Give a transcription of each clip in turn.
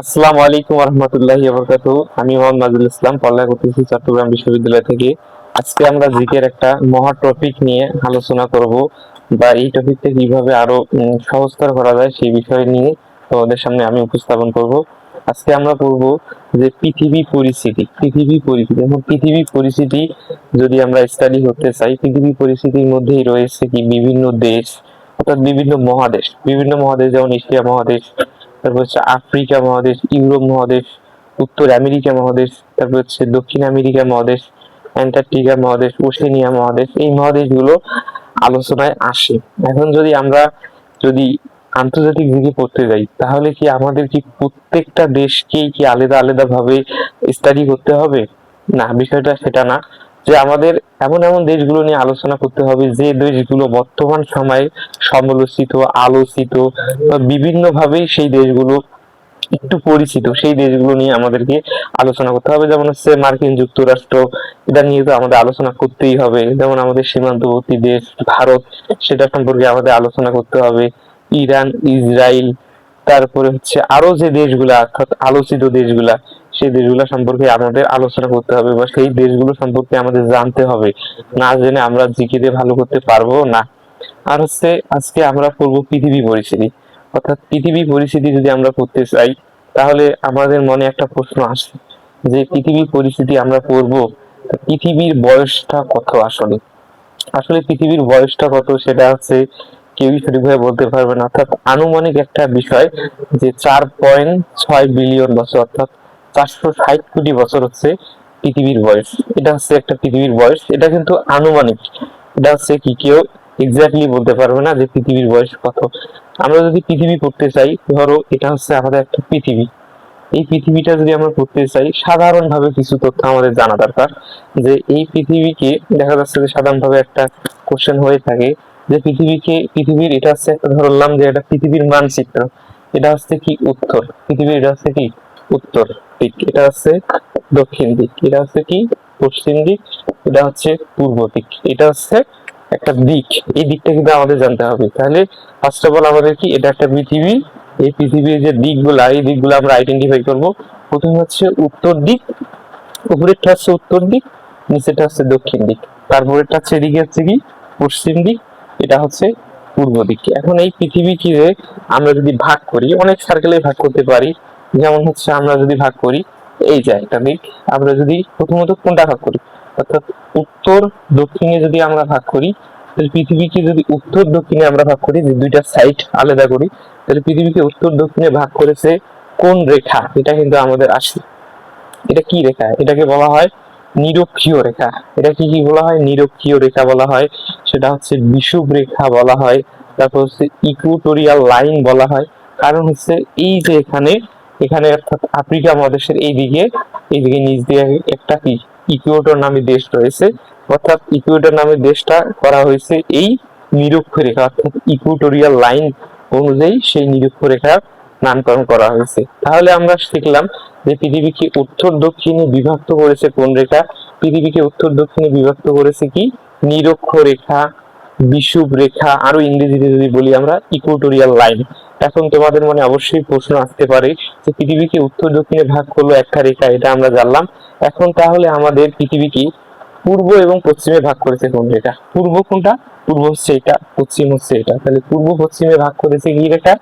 আসসালামু আলাইকুম রহমতুল্লাহি ওয়া আমি মোহাম্মদ নাজুল ইসলাম, পড়ালেখা করতেছি চট্টগ্রাম বিশ্ববিদ্যালয় থেকে। আজকে আমরা জিকের একটা মহা টপিক নিয়ে আলোচনা করব, বা এই টপিকটা কিভাবে আরো সহজতর করা যায় সেই বিষয় নিয়ে তোমাদের সামনে আমি উপস্থাপন করব। আজকে আমরা পড়ব যে পৃথিবী পরিস্থিতি যদি আমরা স্টাডি করতে চাই, পৃথিবী পরিস্থিতির মধ্যেই রয়েছে কি বিভিন্ন দেশ, অর্থাৎ বিভিন্ন মহাদেশ যেমন এশিয়া মহাদেশ, তারপর হচ্ছে আফ্রিকা মহাদেশ, ইউরোপ মহাদেশ, উত্তর আমেরিকা মহাদেশ, তারপর হচ্ছে দক্ষিণ আমেরিকা মহাদেশ, অ্যান্টার্কটিকা মহাদেশ, ওশেনিয়া মহাদেশ, এই মহাদেশগুলো আলোচনায় আসে। এখন যদি আন্তর্জাতিক দিকে পড়তে যাই, তাহলে কি আমাদের কি প্রত্যেকটা দেশকেই কি আলাদা আলাদা ভাবে স্টাডি করতে হবে? না, বিষয়টা সেটা না। যে আমাদের এমন এমন দেশগুলো নিয়ে আলোচনা করতে হবে যে দেশগুলো বর্তমান সময়ে সমালোচিত, আলোচিত, বিভিন্ন ভাবে সেই দেশগুলো একটু পরিচিত, সেই দেশগুলো নিয়ে আমাদেরকে আলোচনা করতে হবে। যেমন হচ্ছে মার্কিন যুক্তরাষ্ট্র, এটা নিয়ে তো আমাদের আলোচনা করতেই হবে। যেমন আমাদের সীমান্তবর্তী দেশ ভারত, সেটা সম্পর্কে আমাদের আলোচনা করতে হবে। ইরান, ইসরায়েল, তারপরে হচ্ছে আরো যে দেশগুলা অর্থাৎ আলোচিত দেশগুলা, সেই দেশগুলা সম্পর্কে আমাদের আলোচনা করতে হবে, বা সেই দেশগুলো সম্পর্কে আমাদের জানতে হবে। না জেনে আমরা জিকে ভালো করতে পারবো না। আর হচ্ছে আজকে আমরা পড়বো পৃথিবী পরিস্থিতি, অর্থাৎ পৃথিবী পরিস্থিতি যদি আমরা পড়তে চাই, তাহলে আমাদের মনে একটা প্রশ্ন আসে যে পৃথিবী পরিস্থিতি আমরা পড়বো, পৃথিবীর বয়সটা কত? আসলে আসলে পৃথিবীর বয়সটা কত সেটা হচ্ছে কেউই সঠিকভাবে বলতে পারবে না। অর্থাৎ আনুমানিক একটা বিষয় যে 4.6 বিলিয়ন বছর, অর্থাৎ 460 কোটি বছর হচ্ছে পৃথিবীর বয়স। এটা হচ্ছে একটা পৃথিবীর বয়স, এটা কিন্তু আনুমানিক। এটা হচ্ছে কি কেউ এক্স্যাক্টলি বলতে পারবে না যে পৃথিবীর বয়স কত। আমরা যদি পৃথিবী পড়তে চাই, ধরো এটা হচ্ছে আমাদের একটা পৃথিবী। এই পৃথিবীটা যদি আমরা পড়তে চাই, সাধারণভাবে কিছু তথ্য আমাদের জানা দরকার। যে এই পৃথিবীকে দেখা যাচ্ছে যে সাধারণভাবে একটা কোশ্চেন হয়ে থাকে যে পৃথিবীর এটা হচ্ছে একটা, ধরলাম যে এটা পৃথিবীর মানচিত্র, এটা হচ্ছে কি উত্তর, পৃথিবীর এটা হচ্ছে কি উত্তর দিক, এটা হচ্ছে দক্ষিণ দিক, এটা হচ্ছে কি পশ্চিম দিক, এটা হচ্ছে পূর্ব দিক, এটা হচ্ছে একটা দিক। এই দিকটা কিন্তু আমাদের জানতে হবে। তাহলে ফার্স্ট অফ অল আমাদের কি, এটা একটা পৃথিবী, এই পৃথিবীর যে দিকগুলা, এই দিকগুলো আমরা আইডেন্টিফাই করব। প্রথমে হচ্ছে উত্তর দিক, উপরেরটা হচ্ছে উত্তর দিক, নিচেটা হচ্ছে দক্ষিণ দিক, তারপরেরটা হচ্ছে এদিকে হচ্ছে কি পশ্চিম দিক, এটা হচ্ছে পূর্ব দিক। এখন এই পৃথিবীকে আমরা যদি ভাগ করি, অনেক সার্কেলে ভাগ করতে পারি। যেমন হচ্ছে আমরা যদি ভাগ করি, এই যে একটা দিক, আমরা যদি প্রথমত কোনটা ভাগ করি, অর্থাৎ উত্তর দক্ষিণে যদি আমরা ভাগ করি, তাহলে পৃথিবীকে যদি উত্তর দক্ষিণে আমরা ভাগ করি, যে দুইটা সাইড আলাদা করি, তাহলে পৃথিবীকে উত্তর দক্ষিণে ভাগ করেছে কোন রেখা, এটা কিন্তু আমাদের আসে। এটা কি রেখা? এটাকে বলা হয় নিরক্ষীয় রেখা। এটা কি কি বলা হয়? নিরক্ষীয় রেখা বলা হয়, সেটা হচ্ছে বিষুব রেখা বলা হয়, তারপর হচ্ছে ইকুয়েটোরিয়াল লাইন বলা হয়। কারণ হচ্ছে এই যে এখানে এখানে অর্থাৎ আফ্রিকা মহাদেশের এইদিকে নিচ দিয়ে একটা কি ইকুয়েটর নামে দেশ রয়েছে, অর্থাৎ ইকুয়েটর নামে দেশটা করা হয়েছে এই নিরক্ষ রেখা, অর্থাৎ ইকুয়েটোরিয়াল লাইন অনুযায়ী সেই নিরক্ষ রেখার নামকরণ করা হয়েছে। তাহলে আমরা শিখলাম যে পৃথিবীকে উত্তর দক্ষিণে বিভক্ত করেছে কোন রেখা? পৃথিবীকে উত্তর দক্ষিণে বিভক্ত করেছে কি নিরক্ষ রেখা, বিষুব রেখা, আরো ইংরেজিতে যদি বলি আমরা ইকুয়েটোরিয়াল লাইন। এখন তোমাদের মনে অবশ্যই প্রশ্ন আসতে পারে যে পৃথিবীকে উত্তর দক্ষিণে ভাগ করলো একটা রেখা, এটা আমরা জানলাম। এখন তাহলে আমাদের পৃথিবীকে পূর্ব এবং পশ্চিমে ভাগ করেছে কোন রেখা? পূর্ব কোনটা? পূর্ব হচ্ছে এটা, পশ্চিম হচ্ছে এটা। তাহলে পূর্ব পশ্চিমে ভাগ করেছে কি রেখা?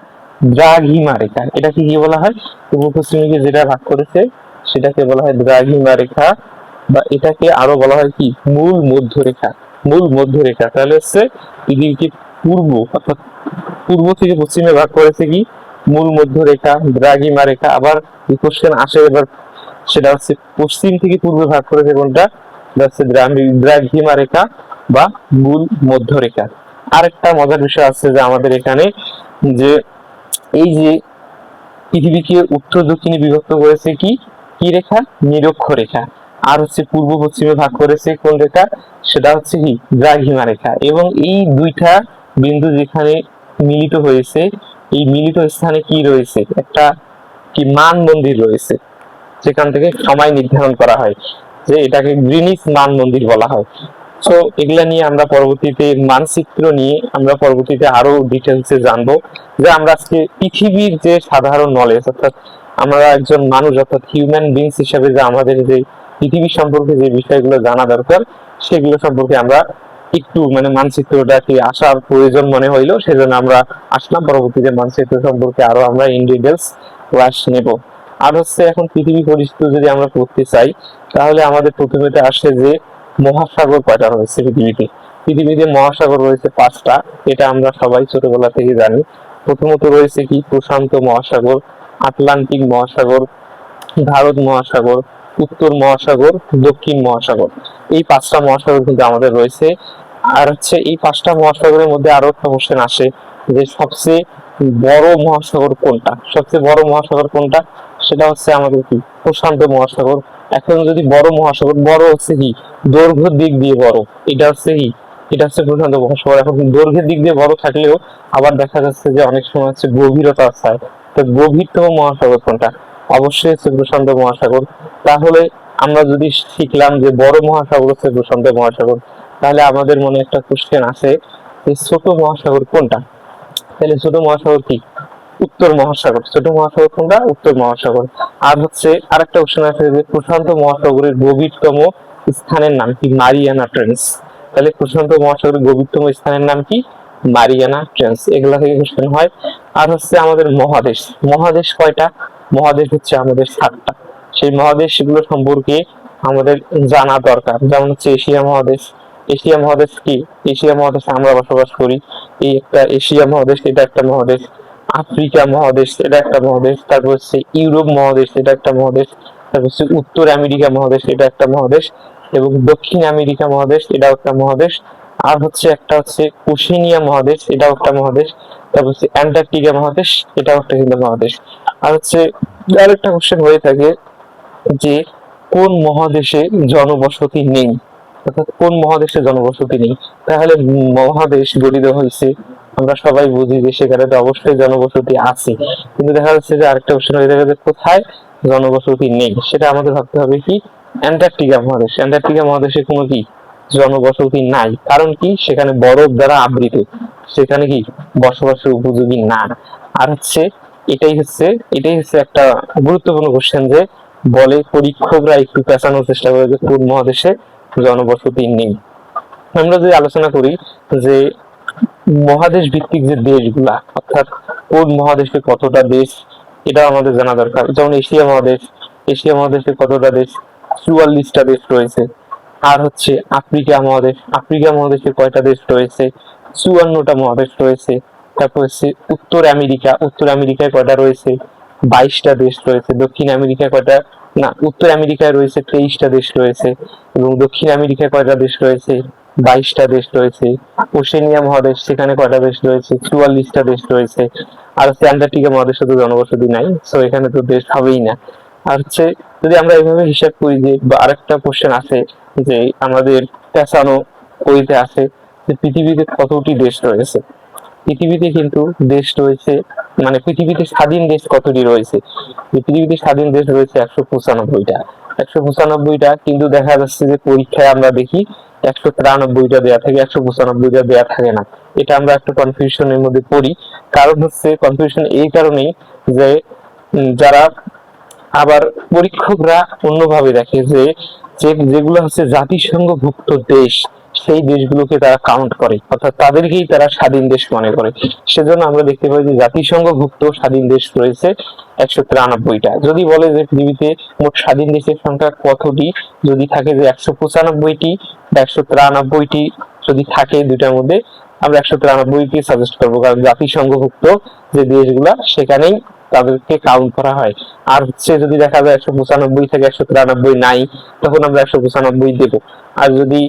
দ্রাঘিমা রেখা। এটাকে কি বলা হয়? পূর্ব পশ্চিমে যেটা ভাগ করেছে সেটাকে বলা হয় দ্রাঘিমা রেখা, বা এটাকে আরো বলা হয় কি মূল মধ্য রেখা। মূল মধ্য রেখা। তাহলে হচ্ছে পৃথিবীকে পূর্ব অর্থাৎ পূর্ব থেকে পশ্চিমে ভাগ করেছে কি মূল মধ্য রেখা, দ্রাঘিমা রেখা। আবার কোশ্চেন আসে এবার, সেটা হচ্ছে পশ্চিম থেকে পূর্বে ভাগ করেছে কোনটা? দ্রাঘিমা রেখা বা মূল মধ্য রেখা। আরেকটা মজার বিষয় আছে যে আমাদের এখানে, যে এই যে পৃথিবীকে উত্তর দক্ষিণে বিভক্ত করেছে কি কি রেখা? নিরক্ষ রেখা। আর হচ্ছে পূর্ব পশ্চিমে ভাগ করেছে কোন রেখা? সেটা হচ্ছে কি দ্রাঘিমা রেখা। এবং এই দুইটা বিন্দু যেখানে মিলিত হয়েছে, এই মিলিত স্থানে কি রয়েছে? একটা কি মান মন্দির রয়েছে, যেখান থেকে সময় নির্ধারণ করা হয়, যে এটাকে গ্রিনিচ মান মন্দির বলা হয়। তো এগুলা নিয়ে আমরা পরবর্তীতে, মানচিত্র নিয়ে আমরা পরবর্তীতে আরো ডিটেলসে জানবো। যে আমরা আজকে পৃথিবীর যে সাধারণ নলেজ, অর্থাৎ আমরা একজন মানুষ অর্থাৎ হিউম্যান বিংস হিসেবে যে আমাদের যে পৃথিবী সম্পর্কে যে বিষয়গুলো জানা দরকার সেগুলো সম্পর্কে আমরা একটু মানে মানচিত্রটা কি আসার প্রয়োজন মনে হইলো, সেজন্য আমরা আসলাম। পরবর্তীতে মানচিত্র সম্পর্কে আরো আমরা ইন ডিটেলস ক্লাস নেব। আর হচ্ছে এখন পৃথিবী পরিস্থিতি যদি আমরা পড়তে চাই তাহলে আমাদের প্রথমেতে আসে যে মহাসাগর কয়টা রয়েছে পৃথিবীতে। পৃথিবীতে মহাসাগর রয়েছে 5টা, এটা আমরা সবাই ছোটবেলা থেকে জানি। প্রথমত রয়েছে কি প্রশান্ত মহাসাগর, আটলান্টিক মহাসাগর, ভারত মহাসাগর, উত্তর মহাসাগর, দক্ষিণ মহাসাগর। এই 5টা মহাসাগর কিন্তু আমাদের রয়েছে। আর হচ্ছে এই 5টা মহাসাগরের মধ্যে আরো একটা কোশ্চেন আসে যে সবচেয়ে বড় মহাসাগর কোনটা। সবচেয়ে বড় মহাসাগর কোনটা, সেটা হচ্ছে আমাদের কি প্রশান্ত মহাসাগর। এখন যদি বড় মহাসাগর, বড় হচ্ছে কি দৈর্ঘ্যের দিক দিয়ে বড়, এটা হচ্ছে কি এটা হচ্ছে প্রশান্ত মহাসাগর। এখন দৈর্ঘ্যের দিক দিয়ে বড় থাকলেও আবার দেখা যাচ্ছে যে অনেক সময় হচ্ছে গভীরতা আছে। তো গভীরতম মহাসাগর কোনটা, অবশ্যই হচ্ছে প্রশান্ত মহাসাগর। তাহলে আমরা যদি শিখলাম যে বড় মহাসাগর হচ্ছে প্রশান্ত মহাসাগর, তাহলে আমাদের মনে একটা কোশ্চেন আছে যে ছোট মহাসাগর কোনটা। তাহলে ছোট মহাসাগর কি, উত্তর মহাসাগর। ছোট মহাসাগর কোনটা, উত্তর মহাসাগর। আর হচ্ছে আরেকটা কোশ্চেন আছে যে প্রশান্ত মহাসাগরের গভীরতম স্থানের নাম কি, মারিয়ানা ট্রেঞ্চ। তাহলে প্রশান্ত মহাসাগরের গভীরতম স্থানের নাম কি, মারিয়ানা ট্রেঞ্চ। এগুলা থেকে কোশ্চেন হয়। আর হচ্ছে আমাদের মহাদেশ, মহাদেশ কয়টা, মহাদেশ হচ্ছে আমাদের 7টা। সেই মহাদেশগুলো সম্পর্কে আমাদের জানা দরকার। যেমন হচ্ছে এশিয়া মহাদেশ। এশিয়া মহাদেশ কি, এশিয়া মহাদেশে আমরা বসবাস করি, এই একটা এশিয়া মহাদেশ, এটা একটা মহাদেশ। আফ্রিকা মহাদেশ, এটা একটা মহাদেশ। তারপর হচ্ছে ইউরোপ মহাদেশ, এটা একটা মহাদেশ। তারপর হচ্ছে উত্তর আমেরিকা মহাদেশ, এটা একটা মহাদেশ। এবং দক্ষিণ আমেরিকা মহাদেশ, এটাও একটা মহাদেশ। আর হচ্ছে একটা হচ্ছে ওশেনিয়া মহাদেশ, এটাও একটা মহাদেশ। তারপর হচ্ছে অ্যান্টার্কটিকা মহাদেশ, এটাও একটা কিন্তু মহাদেশ। আর হচ্ছে আরেকটা কোশ্চেন হয়ে থাকে যে কোন মহাদেশে জনবসতি নেই, অর্থাৎ কোন মহাদেশে জনবসতি নেই। তাহলে মহাদেশ গঠিত হয়েছে, আমরা সবাই বুঝি যে সেখানে তো অবশ্যই জনবসতি আছে, কিন্তু দেখা যাচ্ছে যে আরেকটা কোশ্চেন হয়ে থাকে যে কোথায় জনবসতি নেই। সেটা আমাদের ভাবতে হবে কি, অ্যান্টার্কটিকা মহাদেশ। অ্যান্টার্কটিকা মহাদেশে কোনো কি জনবসতি নাই, কারণ কি সেখানে বরফ দ্বারা আবৃত, সেখানে কি বসবাসের উপযোগী না। আর হচ্ছে এটাই হচ্ছে একটা গুরুত্বপূর্ণ কোশ্চেন যে বলে পরীক্ষকরা একটু পেঁচানোর চেষ্টা করে যে কোন মহাদেশে জনবসতি নেই। আমরা যদি আলোচনা করি যে মহাদেশ ভিত্তিক যে দেশগুলা, অর্থাৎ কোন মহাদেশে কতটা দেশ, এটা আমাদের জানা দরকার। যেমন এশিয়া মহাদেশ, এশিয়া মহাদেশে কতটা দেশ, 44টা দেশ রয়েছে। আর হচ্ছে আফ্রিকা মহাদেশ, আফ্রিকা মহাদেশে কয়টা দেশ রয়েছে, 54টা মহাদেশ রয়েছে। তারপর হচ্ছে উত্তর আমেরিকা, উত্তর আমেরিকায় কয়টা রয়েছে, 22টা দেশ রয়েছে। দক্ষিণ আমেরিকায় কয়টা, না উত্তর আমেরিকায় রয়েছে 23টা দেশ রয়েছে। এবং দক্ষিণ আমেরিকায় কয়টা দেশ রয়েছে, 22টা দেশ রয়েছে। ওশেনিয়া মহাদেশ, সেখানে কয়টা দেশ রয়েছে, 44টা দেশ রয়েছে। আর হচ্ছে অ্যান্টার্কটিকা মহাদেশে তো জনবসতি নাই, তো এখানে তো দেশ হবেই না। আর হচ্ছে যদি আমরা এইভাবে হিসাব করি যে আরেকটা কোশ্চেন আছে যে আমাদের পেছানো বইতে আছে যে পৃথিবীতে কতটি দেশ রয়েছে। পৃথিবীতে কিন্তু দেশ রয়েছে, মানে পৃথিবীতে স্বাধীন দেশ কতটি রয়েছে, পৃথিবীতে স্বাধীন দেশ রয়েছে 195টা। 195টা, কিন্তু দেখা যাচ্ছে যে পরীক্ষায় আমরা দেখি 193টা দেয়া থাকে, 195টা দেয়া থাকে না। এটা আমরা একটা কনফিউশনের মধ্যে পড়ি। কারণ হচ্ছে কনফিউশন এই কারণেই যে যারা আবার পরীক্ষকরা অন্যভাবে দেখে যে যেগুলো হচ্ছে জাতিসংঘভুক্ত দেশ, সেই দেশগুলোকে তারা কাউন্ট করে, অর্থাৎ তাদেরকেই তারা স্বাধীন দেশ মনে করে। সেজন্য আমরা দেখতে পাই যে জাতিসংঘভুক্ত স্বাধীন দেশ রয়েছে 193টা। যদি বলে যে পৃথিবীতে মোট স্বাধীন দেশের সংখ্যা কতটি, যদি থাকে যে 195টি বা 193টি যদি থাকে দুইটার মধ্যে, আমরা 193কে সাজেস্ট করবো, কারণ জাতিসংঘভুক্ত যে দেশগুলা সেখানেই তাদেরকে কাউন্ট করা হয়। আর হচ্ছে যদি দেখা যায় 195 থেকে 193 নাই, তখন আমরা 195 দেবো। আর যদি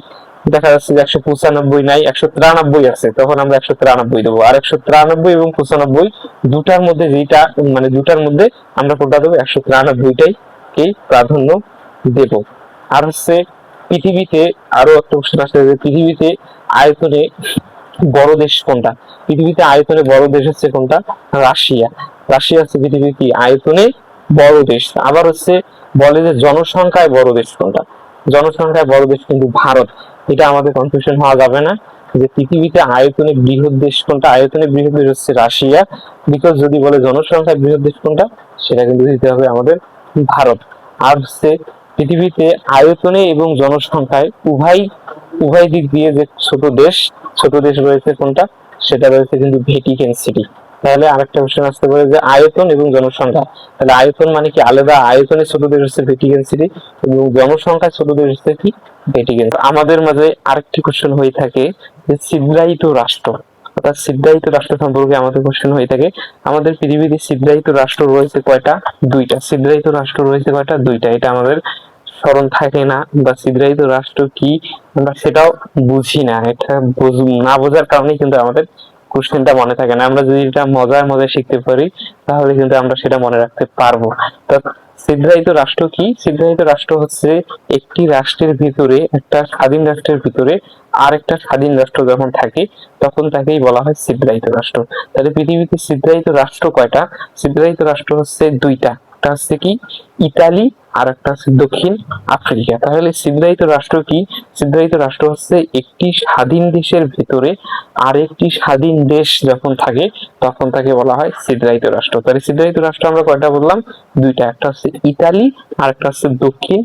দেখা যাচ্ছে যে 195 নাই, 193 আছে, তখন আমরা 193 দেবো। আর 193 এবং 95 দুটার মধ্যে যেটা, মানে দুটার মধ্যে আমরা কোনটা দেবো, 193টাই প্রাধান্য দেব। আর হচ্ছে পৃথিবীতে আরো একটা কোশ্চেন আছে যে পৃথিবীতে আয়তনে বড় দেশ কোনটা। পৃথিবীতে আয়তনে বড় দেশ হচ্ছে কোনটা, রাশিয়া। রাশিয়া হচ্ছে পৃথিবীর কি আয়তনে বড় দেশ। আবার হচ্ছে বলে যে জনসংখ্যায় বড় দেশ কোনটা, জনসংখ্যায় বড় দেশ কিন্তু ভারত। এটা আমাদের কনফিউশন হওয়া যাবে না যে পৃথিবীতে আয়তনে বৃহৎ দেশ কোনটা, আয়তনে বৃহৎ দেশ হচ্ছে রাশিয়া। বিকজ যদি বলে জনসংখ্যায় বৃহৎ দেশ কোনটা, সেটা কিন্তু দিতে হবে আমাদের ভারত। আর হচ্ছে পৃথিবীতে আয়তনে এবং জনসংখ্যায় উভয় দিক দিয়ে যে ছোট দেশ রয়েছে কোনটা, সেটা রয়েছে কিন্তু ভ্যাটিকান সিটি। তাহলে আরেকটা কোশ্চেন আসতে পারে যে আয়তন এবং জনসংখ্যা, তাহলে আয়তন মানে কি, আলাদা আয়তনে ছোট দেশ হচ্ছে ভ্যাটিকান সিটি এবং জনসংখ্যা ছোট দেশ হচ্ছে কি ভ্যাটিকান। আমাদের মাঝে আরেকটি কোশ্চেন হয়ে থাকে যে ছিদ্রায়িত রাষ্ট্র, অর্থাৎ ছিদ্রায়িত রাষ্ট্র সম্পর্কে আমাদের কোশ্চেন হয়ে থাকে। আমাদের পৃথিবীতে ছিদ্রায়িত রাষ্ট্র রয়েছে কয়টা, দুইটা। ছিদ্রায়িত রাষ্ট্র রয়েছে কয়টা, দুইটা। এটা আমাদের স্মরণ থাকে না, বা ছিদ্রায়িত রাষ্ট্র কি আমরা সেটাও বুঝি না। এটা না বোঝার কারণে কিন্তু আমাদের কোশ্চেনটা মনে থাকে না। আমরা যদি এটা মজায় মজায় শিখতে পারি তাহলে কিন্তু আমরা সেটা মনে রাখতে পারবো। তো ছিদ্রায়িত রাষ্ট্র কি? ছিদ্রায়িত রাষ্ট্র হচ্ছে একটি রাষ্ট্রের ভিতরে, একটা স্বাধীন রাষ্ট্রের ভিতরে আরেকটা স্বাধীন রাষ্ট্র যখন থাকে তখন তাকেই বলা হয় ছিদ্রায়িত রাষ্ট্র। তাহলে পৃথিবীতে ছিদ্রায়িত রাষ্ট্র কয়টা? ছিদ্রায়িত রাষ্ট্র হচ্ছে দুইটা, একটা হচ্ছে কি ইতালি আর একটা হচ্ছে দক্ষিণ আফ্রিকা। তাহলে ছিদ্রায়িত রাষ্ট্র কি? ছিদ্রায়িত রাষ্ট্র হচ্ছে একটি স্বাধীন দেশের ভিতরে আরেকটি স্বাধীন দেশ যখন থাকে তখন তাকে বলা হয় ছিদ্রায়িত রাষ্ট্র। তাহলে ছিদ্রায়িত রাষ্ট্র আমরা কয়টা বললাম? দুইটা, একটা হচ্ছে ইতালি আর একটা হচ্ছে দক্ষিণ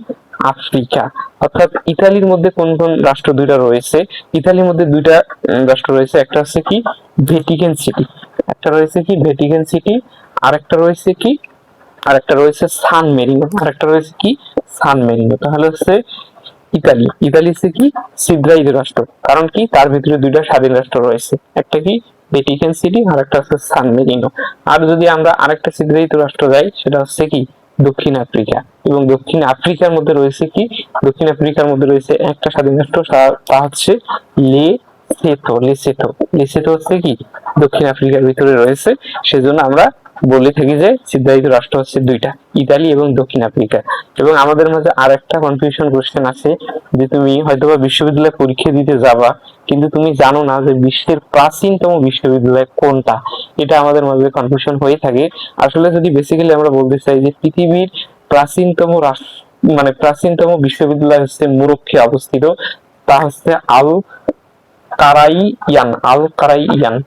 আফ্রিকা। অর্থাৎ ইতালির মধ্যে কোন কোন রাষ্ট্র দুইটা রয়েছে? ইতালির মধ্যে দুইটা রাষ্ট্র রয়েছে, একটা হচ্ছে কি ভ্যাটিকান সিটি, একটা রয়েছে কি ভ্যাটিকান সিটি, আরেকটা রয়েছে কি, আরেকটা রয়েছে সান মেরিনো, আরেকটা রয়েছে কি সান মেরিনো। তাহলে হচ্ছে ইতালি হচ্ছে কি ছিদ্রায়িত রাষ্ট্র, কারণ কি তার ভিতরে দুইটা স্বাধীন রাষ্ট্র রয়েছে, একটা কি ভ্যাটিকান সিটি আর একটা হচ্ছে সান মেরিনো। আর যদি আমরা আরেকটা ছিদ্রায়িত রাষ্ট্র যাই সেটা হচ্ছে কি দক্ষিণ আফ্রিকা। এবং দক্ষিণ আফ্রিকার মধ্যে রয়েছে কি, দক্ষিণ আফ্রিকার মধ্যে রয়েছে একটা স্বাধীন রাষ্ট্র, তা হচ্ছে লেসোথো হচ্ছে কি দক্ষিণ আফ্রিকার ভিতরে রয়েছে। সেজন্য আমরা বলে থাকি যে ছিদ্রায়িত রাষ্ট্র হচ্ছে দুইটা, ইতালি এবং দক্ষিণ আফ্রিকা। এবং আমাদের মাঝে আর একটা কনফিউশন কোশ্চেন আছে যে তুমি হয়তোবা বিশ্ববিদ্যালয়ে পরীক্ষা দিতে যাবা কিন্তু তুমি জানো না যে বিশ্বের প্রাচীনতম বিশ্ববিদ্যালয় কোনটা। এটা আমাদের মাঝে কনফিউশন হয়ে থাকে। আসলে যদি বেসিক্যালি আমরা বলতে চাই যে পৃথিবীর প্রাচীনতম প্রাচীনতম বিশ্ববিদ্যালয় হচ্ছে মরক্কোয় অবস্থিত, তা হচ্ছে আল কারাইয়ান।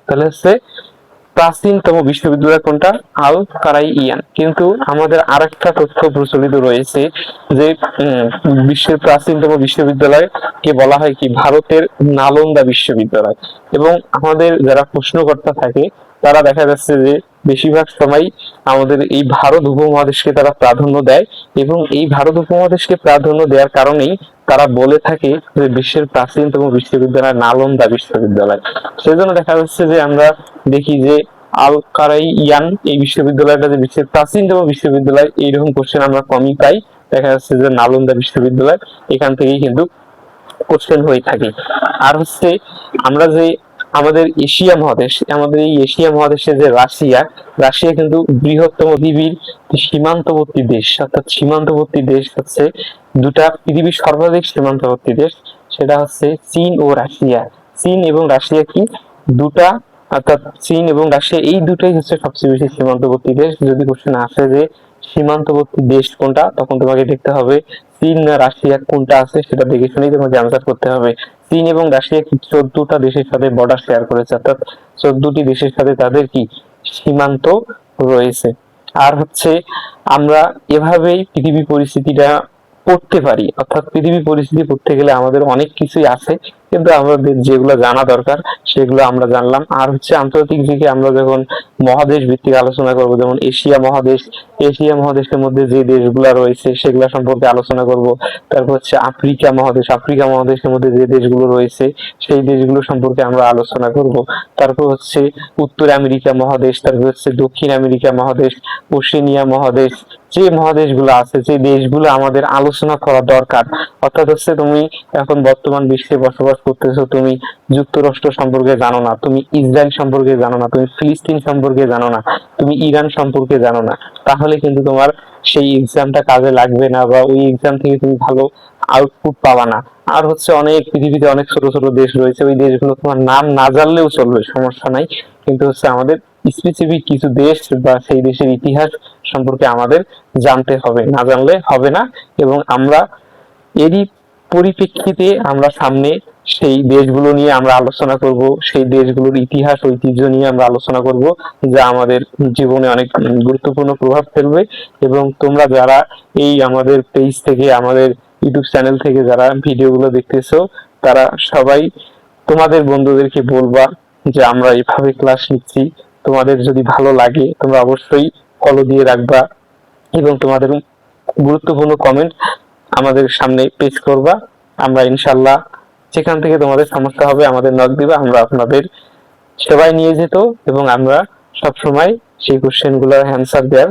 তাহলে হচ্ছে প্রাচীনতম বিশ্ববিদ্যালয় কোনটা? আল কারাইয়ান। কিন্তু আমাদের আরেকটা তথ্য প্রচলিত রয়েছে যে বিশ্বের প্রাচীনতম বিশ্ববিদ্যালয় কে বলা হয় কি ভারতের নালন্দা বিশ্ববিদ্যালয়। এবং আমাদের যারা প্রশ্নকর্তা থাকে তারা দেখা যাচ্ছে যে বেশিরভাগ সময় আমাদের এই ভারত উপমহাদেশকে তারা প্রাধান্য দেয়, এবং এই ভারত উপমহাদেশকে প্রাধান্য দেওয়ার কারণেই তারা বলে থাকে যে বিশ্বের প্রাচীনতম বিশ্ববিদ্যালয় নালন্দা বিশ্ববিদ্যালয়। সেজন্য দেখা যাচ্ছে যে আমরা দেখি যে আল কারাইয়ান এই বিশ্ববিদ্যালয়টা যে বিশ্বের প্রাচীনতম বিশ্ববিদ্যালয় এইরকম কোশ্চেন আমরা কমই পাই। দেখা যাচ্ছে যে নালন্দা বিশ্ববিদ্যালয় এখান থেকেই কিন্তু কোশ্চেন হয়ে থাকে। আর হচ্ছে আমরা যে আমাদের এই এশিয়া মহাদেশে যে রাশিয়া কিন্তু বৃহত্তম পৃথিবীর সীমান্তবর্তী দেশ। অর্থাৎ সীমান্তবর্তী দেশ হচ্ছে দুটা, পৃথিবীর সর্বাধিক সীমান্তবর্তী দেশ সেটা হচ্ছে চীন ও রাশিয়া। চীন এবং রাশিয়া কি দুটা, অর্থাৎ চীন এবং রাশিয়া এই দুটাই হচ্ছে সবচেয়ে বেশি সীমান্তবর্তী দেশ। যদি কোশ্চেন আসে যে সীমান্তবর্তী দেশ কোনটা, তখন তোমাকে দেখতে হবে চীন না রাশিয়া কোনটা আছে সেটা দেখে শুনেই তোমাকে আনসার করতে হবে। চীন এবং রাশিয়া কি 14টা দেশের সাথে বর্ডার শেয়ার করেছে, অর্থাৎ 14টি দেশের সাথে তাদের কি সীমান্ত রয়েছে। আর হচ্ছে আমরা এভাবেই পৃথিবী পরিস্থিতিটা পড়তে পারি। অর্থাৎ পৃথিবী পরিস্থিতি পড়তে গেলে আমাদের অনেক কিছুই আছে, কিন্তু আমাদের যেগুলো জানা দরকার সেগুলো আমরা জানলাম। আর হচ্ছে আন্তর্জাতিক দিকে আমরা যখন মহাদেশ ভিত্তিক আলোচনা করব, যেমন এশিয়া মহাদেশের মধ্যে যে দেশগুলো রয়েছে সেগুলো সম্পর্কে আলোচনা করব। তারপর হচ্ছে আফ্রিকা মহাদেশের মধ্যে যে দেশগুলো রয়েছে সেই দেশগুলো সম্পর্কে আমরা আলোচনা করব। তারপর হচ্ছে উত্তর আমেরিকা মহাদেশ, তারপর হচ্ছে দক্ষিণ আমেরিকা মহাদেশ, ওশেনিয়া মহাদেশ, যে মহাদেশগুলো আছে, যে দেশগুলো আমাদের আলোচনা করা দরকার। অর্থাৎ হচ্ছে তুমি এখন বর্তমান বিশ্বে বসবাস করতেছো, তুমি যুক্তরাষ্ট্র সম্পর্কে জানো না, তুমি ইসরায়েল সম্পর্কে জানো না, তুমি ফিলিস্তিন সম্পর্কে জানো না, তুমি ইরান সম্পর্কে জানো না, তাহলে কিন্তু তোমার সেই এক্সামটা কাজে লাগবে না, বা ওই এক্সাম থেকে তুমি ভালো আউটপুট পাবা না। আর হচ্ছে অনেক পৃথিবীতে অনেক ছোট ছোট দেশ রয়েছে, ওই দেশগুলো তোমার নাম না জানলেও চলবে, সমস্যা নাই। কিন্তু হচ্ছে আমাদের স্পেসিফিক কিছু দেশ বা সেই দেশের ইতিহাস সম্পর্কে আমাদের জানতে হবে, না জানলে হবে না। এবং আমরা এরই পরিপ্রেক্ষিতে আমরা সামনে সেই দেশগুলো নিয়ে আমরা আলোচনা করব, সেই দেশগুলোর ইতিহাস ঐতিহ্য নিয়ে আমরা আলোচনা করব, যা আমাদের জীবনে অনেক গুরুত্বপূর্ণ প্রভাব ফেলবে। এবং তোমরা যারা এই আমাদের পেজ থেকে, আমাদের ইউটিউব চ্যানেল থেকে যারা ভিডিওগুলো দেখতেছো, তারা সবাই তোমাদের বন্ধুদেরকে বলবা যে আমরা এইভাবে ক্লাস নিচ্ছি। তোমাদের যদি ভালো লাগে তোমরা অবশ্যই ফলো দিয়ে রাখবা এবং তোমাদের গুরুত্বপূর্ণ কমেন্ট আমাদের সামনে পেশ করবা। আমরা ইনশাল্লাহ যেখান থেকে তোমাদের সমস্যা হবে আমাদের নক দিবা, আমরা আপনাদের সেবায় নিয়ে যেত এবং আমরা সবসময় সেই কোশ্চেন গুলোর অ্যান্সার দেওয়ার